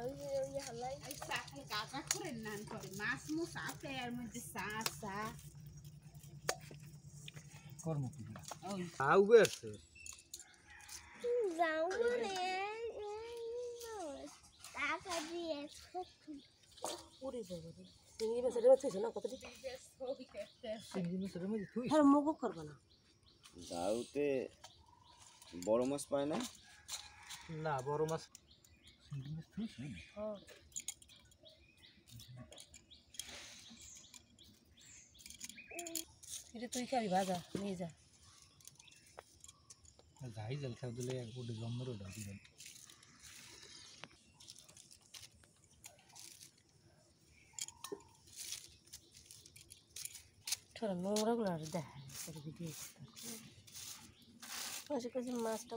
এই সাথে গাঁজা করে নান করে মাছ মুছ আছে এর মধ্যে চা কর্ম কি ওই আউবে আছে যাও রে টাকা দিয়ে ওরে বাবা রে চিংড়ি মাছের মধ্যে থইছ না কতটি ছবি দেখতে চিংড়ি মাছের মধ্যে থুই আর মুগো করবে না দাউতে বড় মাছ পায় না না বড় মাছ চিংড়ি মাছ থুই হ্যাঁ এটা তুই খাবি ভাজা নিয়ে যা যাই জল খাও দিলে ওটা জম্মের ওটা দিবেন ঠোরা নোংরা গুলো আর দেখ ভিডিও মাছটা